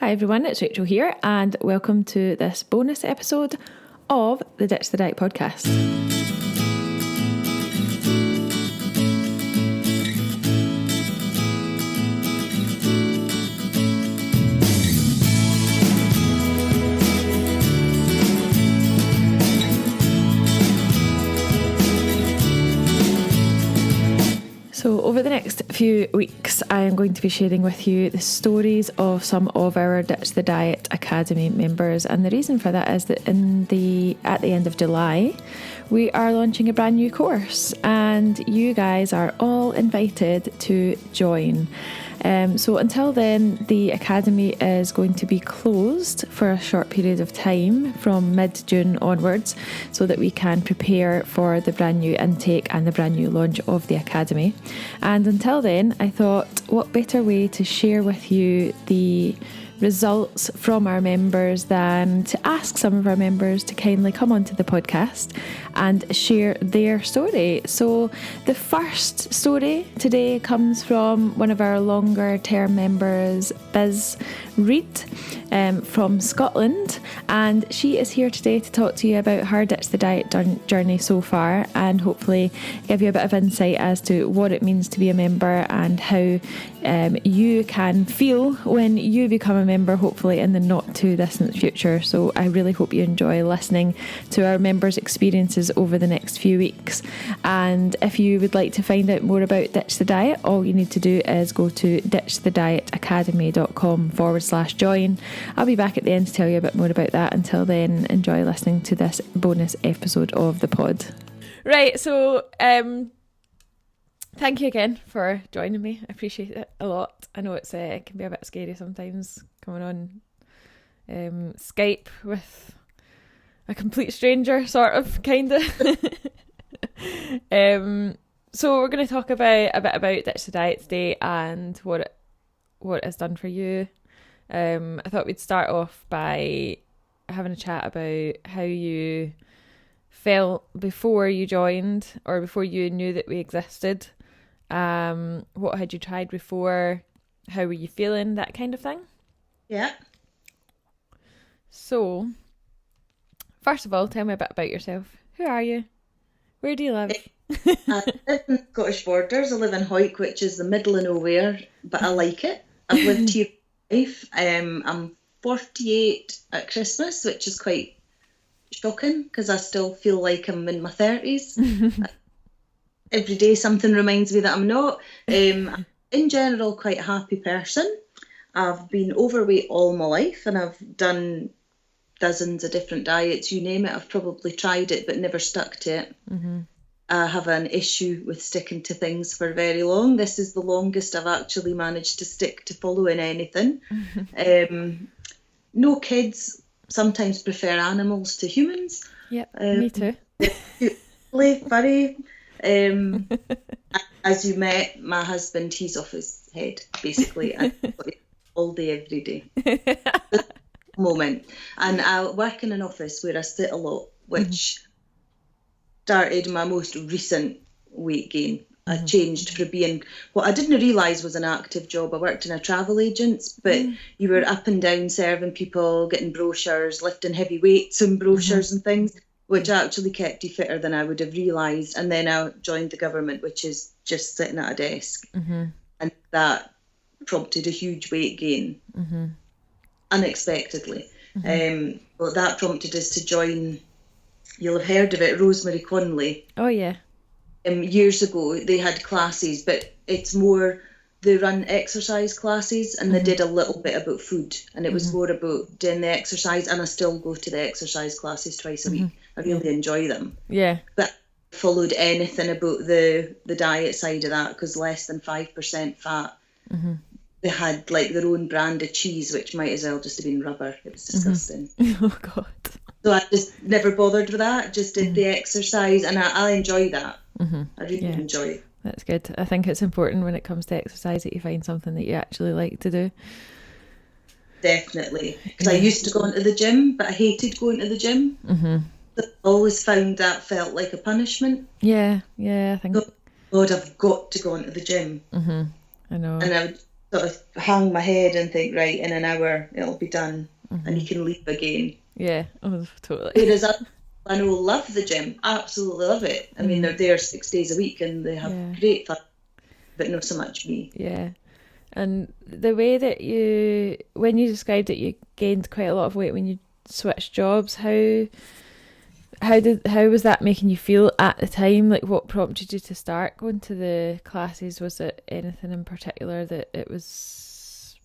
Hi everyone, it's Rachael here and welcome to this bonus episode of the Ditch the Diet podcast. So over the next few weeks, I am going to be sharing with you the stories of some of our Ditch the Diet Academy members. And the reason for that is that at the end of July, we are launching a brand new course and you guys are all invited to join. So until then, the Academy is going to be closed for a short period of time from mid-June onwards so that we can prepare for the brand new intake and the brand new launch of the Academy. And until then, I thought what better way to share with you the results from our members than to ask some of our members to kindly come onto the podcast and share their story. So the first story today comes from one of our longer term members, Biz Reid, from Scotland, and she is here today to talk to you about her Ditch the Diet journey so far and hopefully give you a bit of insight as to what it means to be a member and how you can feel when you become a member, hopefully in the not too distant future. So I really hope you enjoy listening to our members' experiences over the next few weeks. And if you would like to find out more about Ditch the Diet, all you need to do is go to ditchthedietacademy.com/join. I'll be back at the end to tell you a bit more about that. Until then, enjoy listening to this bonus episode of the pod. Right, so thank you again for joining me. I appreciate it a lot. I know it can be a bit scary sometimes coming on Skype with a complete stranger, sort of, kind of. So we're going to talk a bit about Ditch the Diet today and what it has done for you. I thought we'd start off by having a chat about how you felt before you joined or before you knew that we existed. What had you tried before? How were you feeling? That kind of thing. Yeah. So, first of all, tell me a bit about yourself. Who are you? Where do you live? I live in the Scottish Borders. I live in Hoyk, which is the middle of nowhere, but I like it. I've lived here my life. I'm 48 at Christmas, which is quite shocking because I still feel like I'm in my 30s. Every day something reminds me that I'm not. I'm in general quite a happy person. I've been overweight all my life and I've done dozens of different diets, you name it. I've probably tried it but never stuck to it. Mm-hmm. I have an issue with sticking to things for very long. This is the longest I've actually managed to stick to following anything. No kids. Sometimes prefer animals to humans. Yep, me too. Furry. As you met, my husband, he's off his head, basically, all day, every day. Moment. And I work in an office where I sit a lot, which started my most recent weight gain. I changed for being what I didn't realise was an active job. I worked in a travel agents, but you were up and down serving people, getting brochures, lifting heavy weights and brochures and things, which actually kept you fitter than I would have realised. And then I joined the government, which is just sitting at a desk. And that prompted a huge weight gain, unexpectedly. Well, that prompted us to join, you'll have heard of it, Rosemary Conley. Oh, yeah. Years ago, they had classes, but it's more, they run exercise classes and they did a little bit about food and it was more about doing the exercise, and I still go to the exercise classes twice a week. I really enjoy them. Yeah. But I followed anything about the diet side of that because less than 5% fat. They had like their own brand of cheese, which might as well just have been rubber. It was disgusting. Oh, God. So I just never bothered with that, just did the exercise, and I enjoy that. I really enjoy it. That's good. I think it's important when it comes to exercise that you find something that you actually like to do. Definitely. Because I used to go into the gym, but I hated going to the gym. I always found that felt like a punishment. Yeah, I think. God, I've got to go into the gym. I know. And I would sort of hang my head and think, right, in an hour it'll be done, and you can leave again. Yeah, oh, totally. Whereas I know love the gym, absolutely love it. I mean, they're there 6 days a week and they have great fun, but not so much me. Yeah. And the way that when you described it, you gained quite a lot of weight when you switched jobs. How was that making you feel at the time? Like, what prompted you to start going to the classes? Was it anything in particular that it was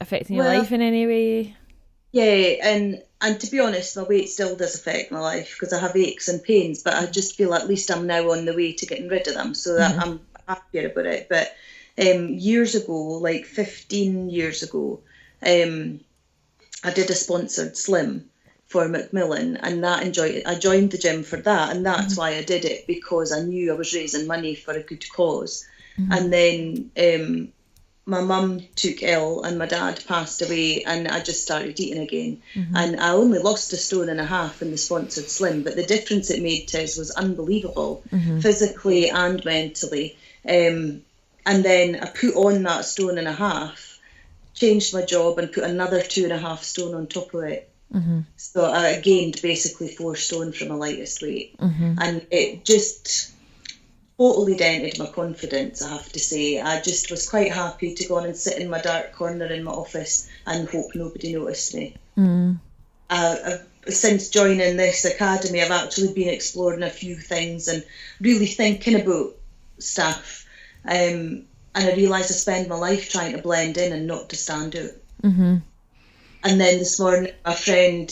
affecting your life in any way? Yeah, and to be honest, my weight still does affect my life because I have aches and pains, but I just feel at least I'm now on the way to getting rid of them, so that I'm happier about it. But years ago, like 15 years ago, I did a sponsored slim for Macmillan, and I joined the gym for that, and that's why I did it, because I knew I was raising money for a good cause. And then my mum took ill and my dad passed away, and I just started eating again. And I only lost 1.5 stone in the sponsored slim, but the difference it made to us was unbelievable, physically and mentally. And then I put on that 1.5 stone, changed my job and put another 2.5 stone on top of it. So I gained basically 4 stone from my lightest weight. And it just totally dented my confidence, I have to say. I just was quite happy to go on and sit in my dark corner in my office and hope nobody noticed me. Since joining this academy, I've actually been exploring a few things and really thinking about stuff. And I realised I spend my life trying to blend in and not to stand out. And then this morning, my friend,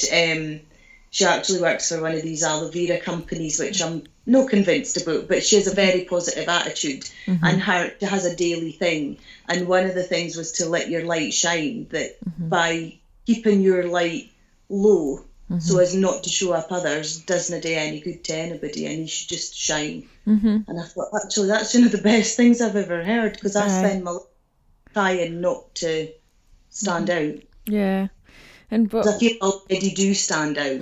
she actually works for one of these aloe vera companies, which I'm not convinced about, but she has a very positive attitude, and she has a daily thing. And one of the things was to let your light shine, that by keeping your light low so as not to show up others doesn't do any good to anybody, and you should just shine. And I thought, actually, that's one of the best things I've ever heard, because I spend my life trying not to stand out. Yeah. And I feel I already do stand out.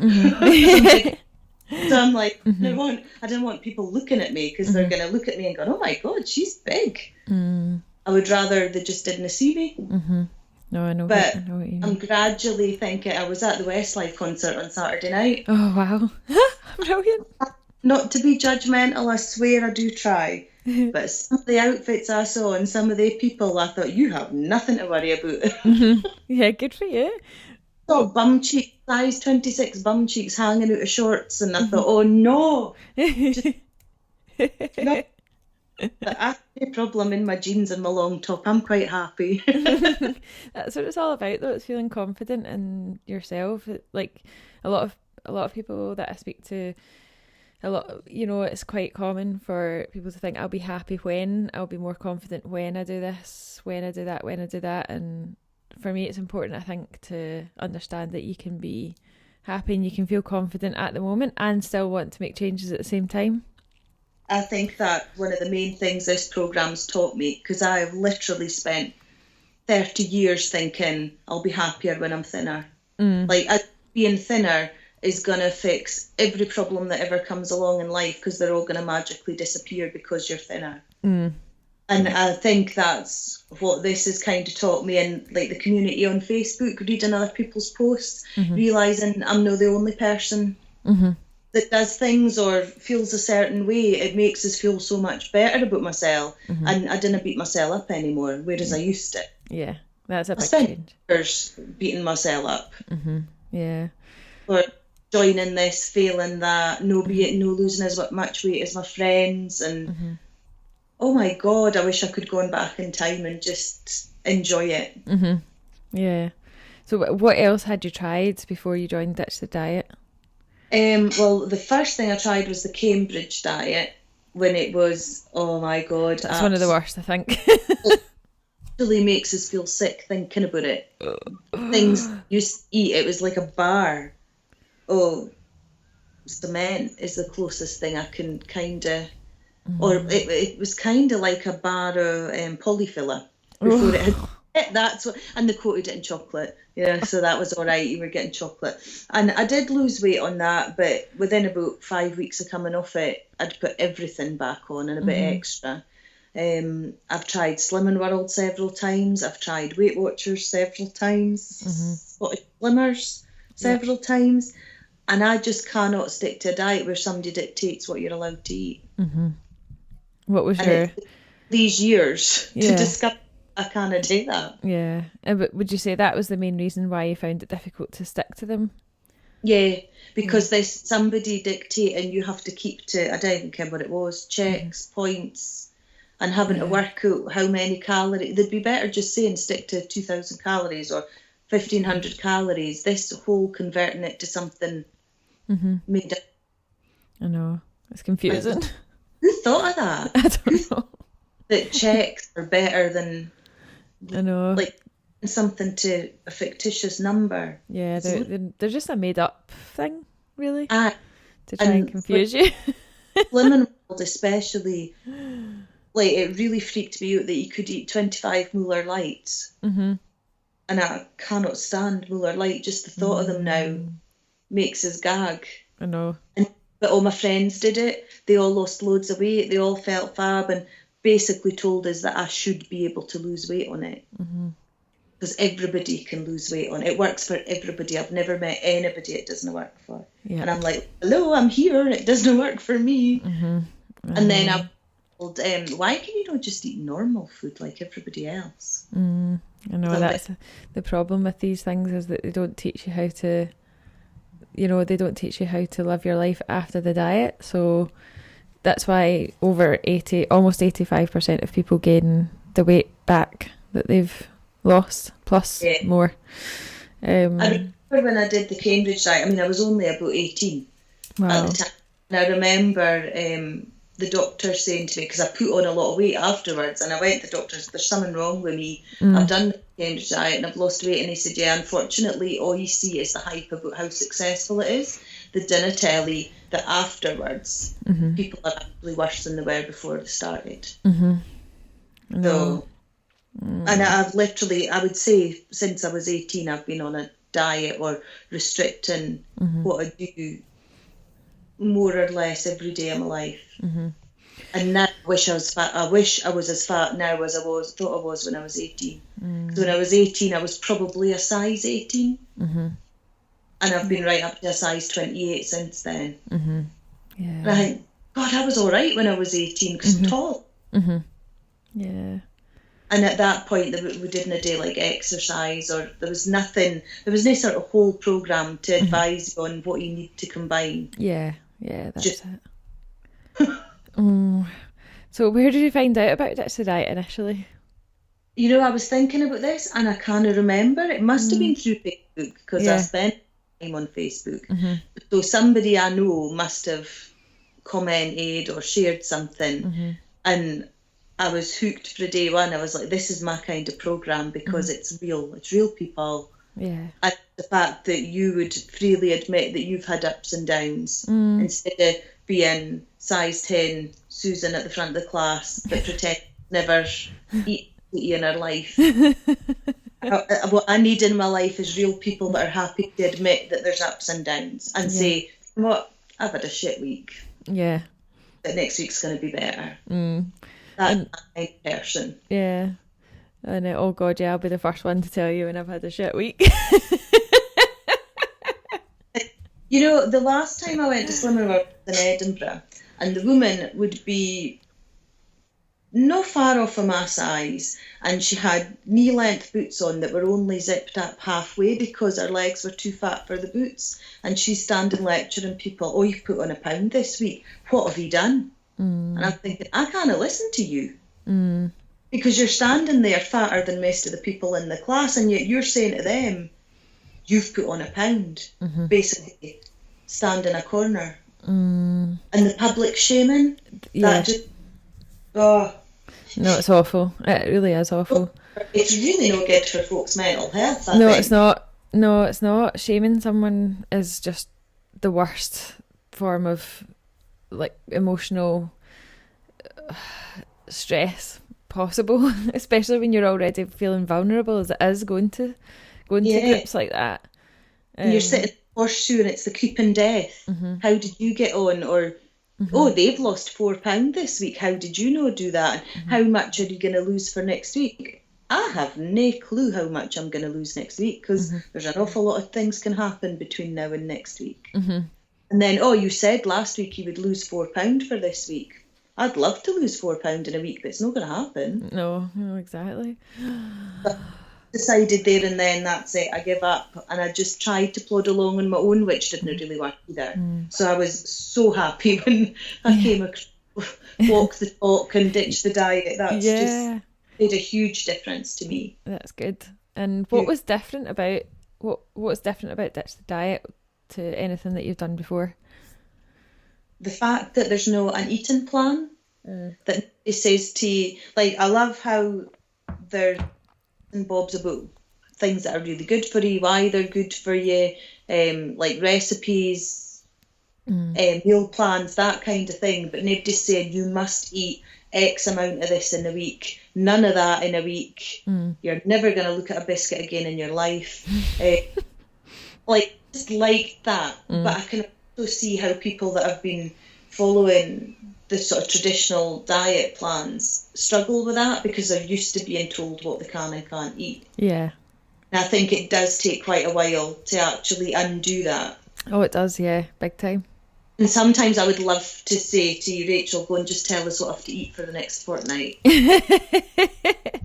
So I'm like, I don't want people looking at me, because they're going to look at me and go, oh my God, she's big. I would rather they just didn't see me. No, I know. But I know what you mean. I'm gradually thinking, I was at the Westlife concert on Saturday night. Oh, wow. Brilliant. Not to be judgmental, I swear I do try. But some of the outfits I saw and some of the people, I thought, you have nothing to worry about. Yeah, good for you. So bum cheeks, size 26 bum cheeks hanging out of shorts, and I thought, oh no. No. I have a problem in my jeans and my long top. I'm quite happy. That's what it's all about, though. It's feeling confident in yourself. Like a lot of people that I speak to, it's quite common for people to think, I'll be happy when, I'll be more confident when I do this, when I do that. And for me, it's important, I think, to understand that you can be happy and you can feel confident at the moment and still want to make changes at the same time. I think that one of the main things this programme's taught me, because I have literally spent 30 years thinking I'll be happier when I'm thinner. Like, being thinner is going to fix every problem that ever comes along in life, because they're all going to magically disappear because you're thinner. And I think that's what this has kind of taught me, in like the community on Facebook, reading other people's posts, realising I'm not the only person that does things or feels a certain way. It makes us feel so much better about myself, and I didn't beat myself up anymore, whereas I used to. Yeah, that's a big spent change. Years beating myself up. Yeah. For joining this, feeling that no losing as much weight as my friends, and oh my God, I wish I could go back in time and just enjoy it. Yeah. So what else had you tried before you joined Ditch the Diet? Well, the first thing I tried was the Cambridge diet, when it was, oh my God. That's one of the worst, I think. It really makes us feel sick thinking about it. Things you used to eat, it was like a bar. Oh, cement is the closest thing I can kind of, or it was kind of like a bar of polyfiller before it had. That's what, and they coated it in chocolate, so that was all right. You were getting chocolate, and I did lose weight on that, but within about 5 weeks of coming off it, I'd put everything back on and a bit extra. I've tried Slimming World several times. I've tried Weight Watchers several times. Scottish Slimmers several times. And I just cannot stick to a diet where somebody dictates what you're allowed to eat. What was and these years to discover I can't do that. Yeah. But would you say that was the main reason why you found it difficult to stick to them? Yeah, because there's somebody dictating you have to keep to, I don't even care what it was, checks, points, and having to work out how many calories. They'd be better just saying stick to 2,000 calories or 1,500 calories. This whole converting it to something made it. I know. It's confusing. Who thought of that? I don't know. That checks are better than, I know, like something to a fictitious number. Yeah, they're just a made up thing, really, to try and confuse you. Slimming World especially, like it really freaked me out that you could eat 25 Muller Lights, and I cannot stand Muller Light. Just the thought of them now makes us gag. I know. But all my friends did it. They all lost loads of weight. They all felt fab and basically told us that I should be able to lose weight on it. Because everybody can lose weight on it. It works for everybody. I've never met anybody it doesn't work for. Yeah. And I'm like, hello, I'm here and it doesn't work for me. And then I'm told, why can you not just eat normal food like everybody else? I know, so that's the problem with these things, is that they don't teach you how to, they don't teach you how to live your life after the diet. So that's why almost 85% of people gain the weight back that they've lost, plus more. I remember when I did the Cambridge diet, I was only about 18 at the time. And I remember the doctor saying to me, because I put on a lot of weight afterwards, and I went to the doctor, there's something wrong with me. I've done the Cambridge diet and I've lost weight. And he said, yeah, unfortunately, all you see is the hype about how successful it is. They didn't tell you that afterwards, people are actually worse than they were before they started. So, and I've literally, I would say, since I was 18, I've been on a diet or restricting what I do more or less every day of my life. And now I wish I was fat. I wish I was as fat now as I thought I was when I was 18. So when I was 18, I was probably a size 18. And I've been right up to a size 28 since then. Yeah. And I think, God, I was all right when I was 18 because I'm tall. Yeah. And at that point, we didn't do like exercise, or there was no sort of whole programme to advise you on what you need to combine. Yeah, that's it. So where did you find out about Ditch the Diet initially? I was thinking about this and I can't remember. It must have been through Facebook, because I spent time on Facebook. So somebody I know must have commented or shared something, and I was hooked for day one. I was like, this is my kind of programme, because it's real people. Yeah. And the fact that you would freely admit that you've had ups and downs, instead of being size 10 Susan at the front of the class that pretends never eat in her life. What I need in my life is real people that are happy to admit that there's ups and downs and say, what, I've had a shit week. Yeah. But next week's going to be better. That's my person. Yeah. And oh God, yeah, I'll be the first one to tell you when I've had a shit week. The last time I went to Slimming World in Edinburgh, and the woman would be not far off of my size, and she had knee-length boots on that were only zipped up halfway because her legs were too fat for the boots, and she's standing lecturing people, oh, you've put on £1 pound this week, what have you done? And I'm thinking, I can't listen to you, because you're standing there fatter than most of the people in the class, and yet you're saying to them, you've put on £1 pound, basically stand in a corner. And the public shaming, that just, no, it's awful. It really is awful. It's really no good for folks' mental health. No, it's not. No, it's not. Shaming someone is just the worst form of emotional stress possible, especially when you're already feeling vulnerable as it is going to groups like that. And you're sitting in the horseshoe and it's the creeping death. How did you get on? Or oh, they've lost £4 this week. How did you know do that? How much are you going to lose for next week? I have no clue how much I'm going to lose next week, because there's an awful lot of things can happen between now and next week. And then, oh, you said last week you would lose £4 for this week. I'd love to lose £4 in a week, but it's not going to happen. No, exactly. But decided there and then, that's it, I give up. And I just tried to plod along on my own, which didn't really work either. So I was so happy when I came across walk the talk and ditch the diet. That's just made a huge difference to me. That's good. And what was different about what's different about ditch the diet to anything that you've done before? The fact that there's no an eating plan, that it says to you, like, I love how there's and bobs about things that are really good for you, why they're good for you, like recipes, meal plans, that kind of thing. But nobody's saying you must eat X amount of this in a week, none of that in a week. You're never going to look at a biscuit again in your life. Like, just like that. But I can also see how people that have been following the sort of traditional diet plans struggle with that, because they're used to being told what they can and can't eat. Yeah. And I think it does take quite a while to actually undo that. Oh, it does, yeah, big time. And sometimes I would love to say to you, Rachel, go and just tell us what I have to eat for the next fortnight.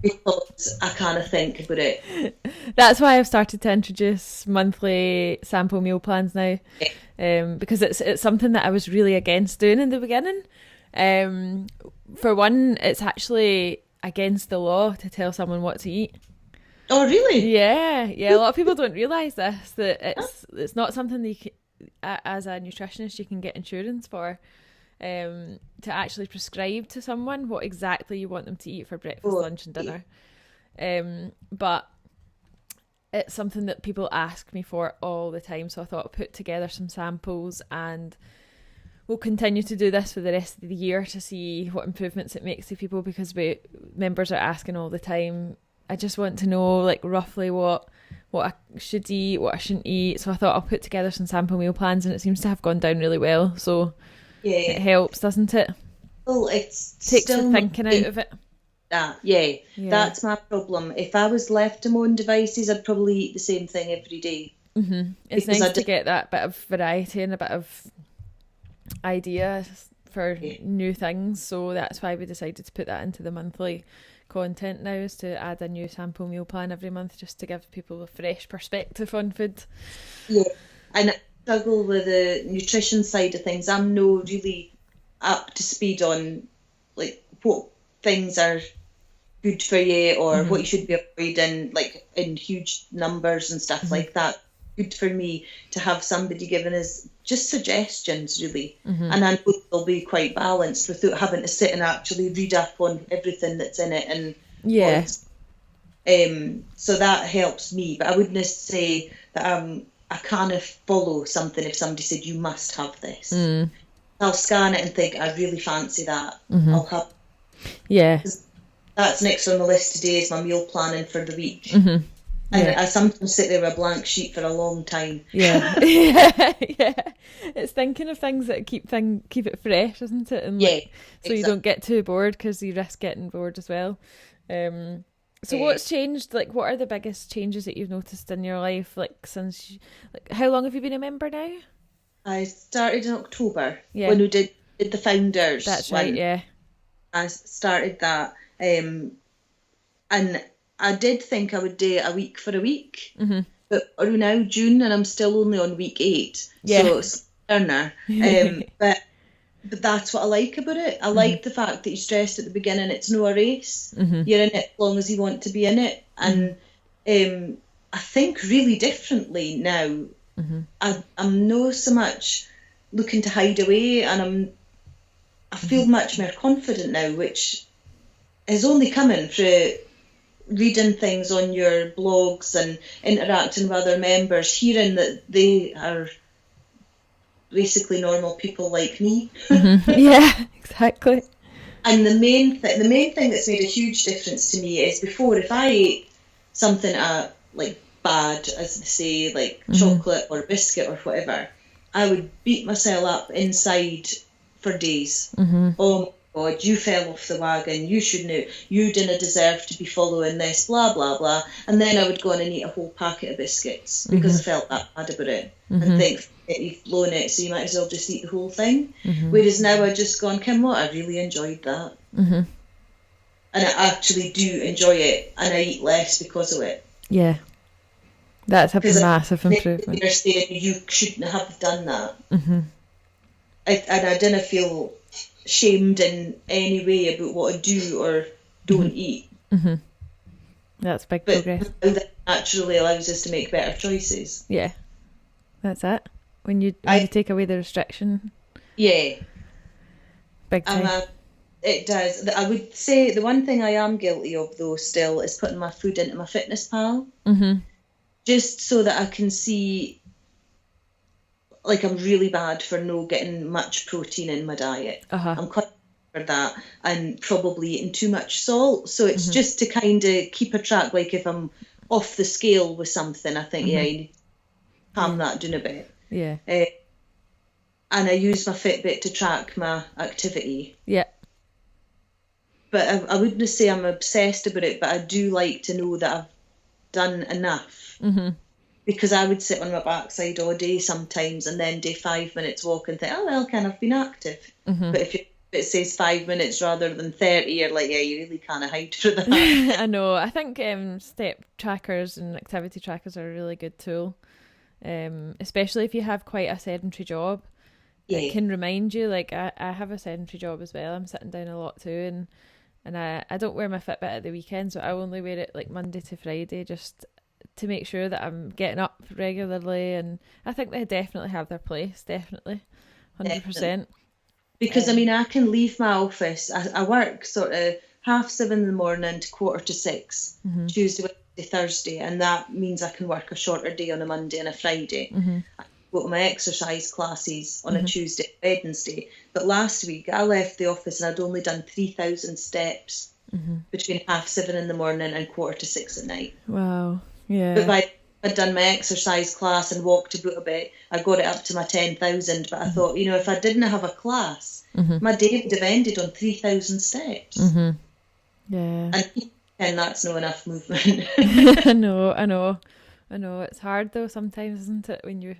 Because I kind of think about it. That's why I've started to introduce monthly sample meal plans now. Because it's something that I was really against doing in the beginning. For one, it's actually against the law to tell someone what to eat. Oh, really? Yeah. A lot of people don't realise this, that it's not something that you can, as a nutritionist, you can get insurance for, to actually prescribe to someone what exactly you want them to eat for breakfast, lunch and dinner. But it's something that people ask me for all the time, so I thought I'd put together some samples, and we'll continue to do this for the rest of the year to see what improvements it makes to people, because members are asking all the time. I just want to know, like, roughly what I should eat, what I shouldn't eat. So I thought I'll put together some sample meal plans, and it seems to have gone down really well. So it helps, doesn't it? Well, it takes the thinking out of it. Yeah, that's my problem. If I was left to my own devices, I'd probably eat the same thing every day. It's nice to get that bit of variety and a bit of idea for new things. So that's why we decided to put that into the monthly content now, is to add a new sample meal plan every month, just to give people a fresh perspective on food. Yeah, and I struggle with the nutrition side of things. I'm not really up to speed on, like, what things are good for you, or what you should be avoiding, like, in huge numbers and stuff like that. Good for me to have somebody giving us just suggestions, really. And I know they'll be quite balanced without having to sit and actually read up on everything that's in it. And so that helps me. But I wouldn't say that I can't follow something if somebody said, you must have this. I'll scan it and think, I really fancy that. I'll have. Yeah. That's next on the list today, is my meal planning for the week. And I sometimes sit there with a blank sheet for a long time. Yeah. It's thinking of things that keep it fresh, isn't it? And so you don't get too bored, because you risk getting bored as well. So what's changed? Like, what are the biggest changes that you've noticed in your life? Like, since, how long have you been a member now? I started in October when we did the founders. That's right. Yeah. I started that, and I did think I would do it a week for a week, but we're now June and I'm still only on week 8, so it's learner. But that's what I like about it. I like the fact that you stressed at the beginning, it's no a race. You're in it as long as you want to be in it, and I think really differently now. I'm not so much looking to hide away, and I feel much more confident now, which is only coming through reading things on your blogs and interacting with other members, hearing that they are basically normal people like me. Yeah, exactly. And the main thing that's made a huge difference to me is, before, if I ate something like bad, as they say, like chocolate or biscuit or whatever, I would beat myself up inside for days. Oh my God, you fell off the wagon, you didn't deserve to be following this, blah, blah, blah. And then I would go on and eat a whole packet of biscuits because I felt that bad about it and think that you've blown it, so you might as well just eat the whole thing. Whereas now I just gone, Kim, what? I really enjoyed that. And I actually do enjoy it, and I eat less because of it. Yeah. That's a massive improvement. You're saying you shouldn't have done that. I didn't feel shamed in any way about what I do or don't eat. That's big progress. That naturally allows us to make better choices. Yeah, that's it. When you take away the restriction. Yeah. Big time. It does. I would say the one thing I am guilty of, though, still, is putting my food into my fitness pal. Just so that I can see, like, I'm really bad for no getting much protein in my diet. I'm quite for that, and probably eating too much salt. So it's just to kind of keep a track. Like, if I'm off the scale with something, I think, you need to calm that down a bit. Yeah. And I use my Fitbit to track my activity. Yeah. But I wouldn't say I'm obsessed about it, but I do like to know that I've done enough. Because I would sit on my backside all day sometimes and then do 5 minutes walk and think, oh, well, I've been active. But if it says 5 minutes rather than 30, you're like, yeah, you really can't hide for that. I know. I think step trackers and activity trackers are a really good tool, especially if you have quite a sedentary job. Yeah. It can remind you, like, I have a sedentary job as well. I'm sitting down a lot too, and I don't wear my Fitbit at the weekend, so I only wear it like Monday to Friday just to make sure that I'm getting up regularly. And I think they definitely have their place, definitely, 100%. Because I mean, I can leave my office. I work sort of 7:30 in the morning to 5:45, Tuesday, Wednesday, Thursday, and that means I can work a shorter day on a Monday and a Friday. I go to my exercise classes on a Tuesday, Wednesday. But last week I left the office and I'd only done 3,000 steps between 7:30 in the morning and 5:45 at night. Wow. Yeah. But by I'd done my exercise class and walked about a bit, I got it up to my 10,000. But I thought, if I didn't have a class, my day would have ended on 3,000 steps. Yeah. And that's not enough movement. I know. It's hard though sometimes, isn't it? When you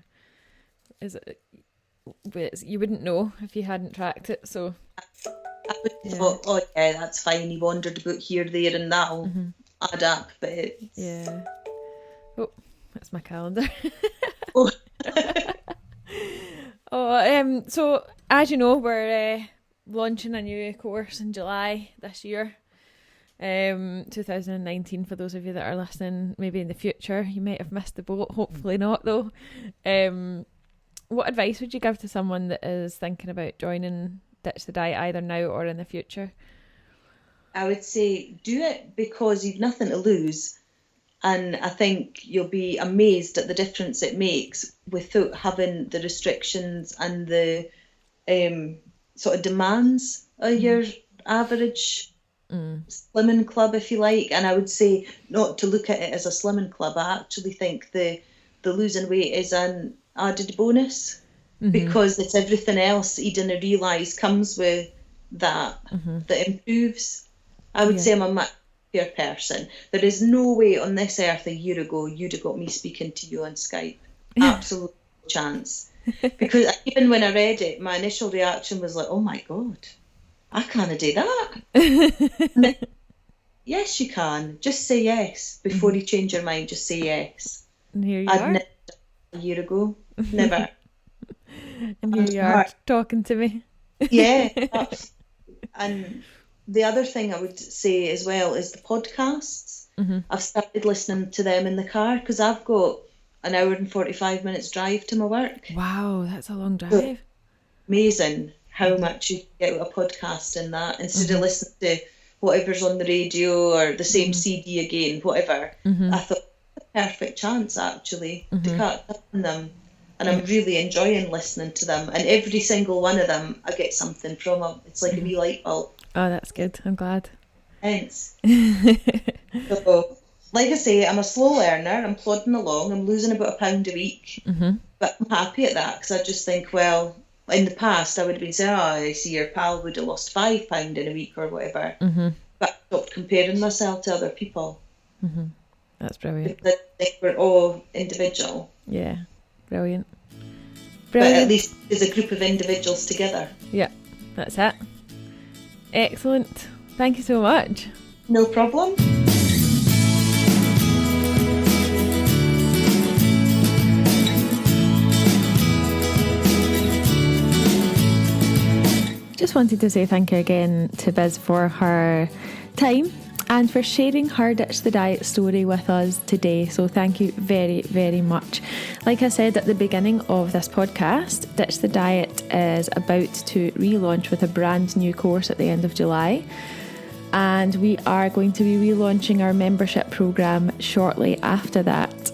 wouldn't know if you hadn't tracked it. So I would have thought, oh yeah, that's fine. He wandered about here, there, and that'll add up. But yeah. Oh, that's my calendar. So as you know, we're launching a new course in July this year, 2019. For those of you that are listening, maybe in the future, you might have missed the boat. Hopefully not, though. What advice would you give to someone that is thinking about joining Ditch the Diet either now or in the future? I would say do it because you've nothing to lose. And I think you'll be amazed at the difference it makes without having the restrictions and the sort of demands of your average slimming club, if you like. And I would say not to look at it as a slimming club. I actually think the losing weight is an added bonus because it's everything else that you didn't realise comes with that that improves. I would say I'm a much happier person. There is no way on this earth a year ago you'd have got me speaking to you on Skype. Absolute no chance. Because even when I read it, my initial reaction was like, oh my God, I can't do that. Then, yes, you can. Just say yes. Before you change your mind, just say yes. And here you I'd are. never done it a year ago. Never. And here you are talking to me. Yeah. And the other thing I would say as well is the podcasts. I've started listening to them in the car because I've got an hour and 45 minutes drive to my work. Wow, that's a long drive. So, amazing how much you get with a podcast in that instead of listening to whatever's on the radio or the same CD again, whatever. I thought, a perfect chance actually to cut up on them. And I'm really enjoying listening to them. And every single one of them, I get something from them. It's like a wee light bulb. Oh, that's good. I'm glad. Hence. So, like I say, I'm a slow learner. I'm plodding along. I'm losing about £1 a week. But I'm happy at that because I just think, well, in the past, I would have been saying, oh, I see your pal would have lost £5 in a week or whatever. But I stopped comparing myself to other people. That's brilliant. Because they were all individual. Yeah, brilliant. But at least there's a group of individuals together. Yeah, that's it. Excellent. Thank you so much. No problem. Just wanted to say thank you again to Biz for her time and for sharing her Ditch the Diet story with us today. So thank you very, very much. Like I said at the beginning of this podcast, Ditch the Diet is about to relaunch with a brand new course at the end of July. And we are going to be relaunching our membership programme shortly after that.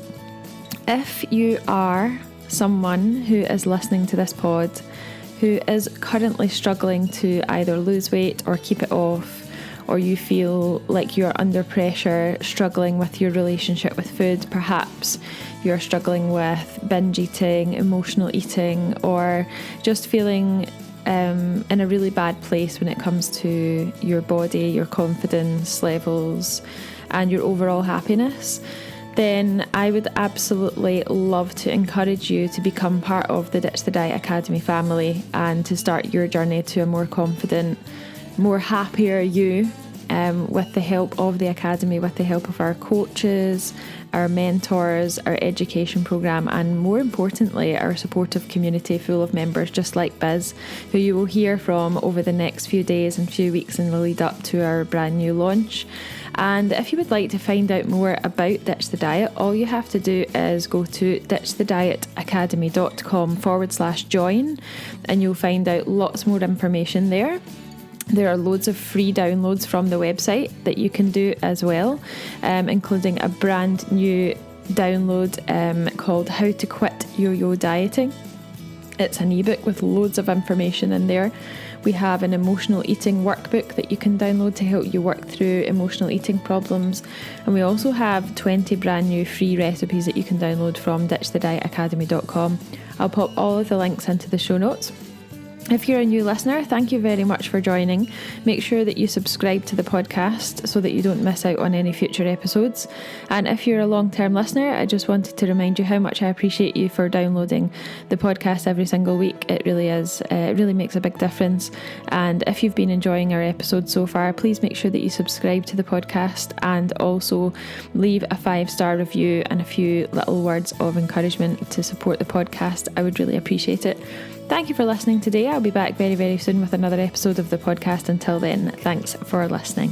If you are someone who is listening to this pod who is currently struggling to either lose weight or keep it off, or you feel like you're under pressure, struggling with your relationship with food, perhaps you're struggling with binge eating, emotional eating, or just feeling in a really bad place when it comes to your body, your confidence levels, and your overall happiness, then I would absolutely love to encourage you to become part of the Ditch the Diet Academy family and to start your journey to a more confident, more happier you, with the help of the Academy, with the help of our coaches, our mentors, our education programme, and more importantly, our supportive community full of members just like Biz, who you will hear from over the next few days and few weeks in the lead up to our brand new launch. And if you would like to find out more about Ditch the Diet, all you have to do is go to ditchthedietacademy.com/join and you'll find out lots more information there. There are loads of free downloads from the website that you can do as well, including a brand new download called How to Quit Yo-Yo Dieting. It's an ebook with loads of information in there. We have an emotional eating workbook that you can download to help you work through emotional eating problems. And we also have 20 brand new free recipes that you can download from ditchthedietacademy.com. I'll pop all of the links into the show notes. If you're a new listener, thank you very much for joining. Make sure that you subscribe to the podcast so that you don't miss out on any future episodes. And if you're a long-term listener, I just wanted to remind you how much I appreciate you for downloading the podcast every single week. It really is. It really makes a big difference. And if you've been enjoying our episodes so far, please make sure that you subscribe to the podcast and also leave a 5-star review and a few little words of encouragement to support the podcast. I would really appreciate it. Thank you for listening today. I'll be back very, very soon with another episode of the podcast. Until then, thanks for listening.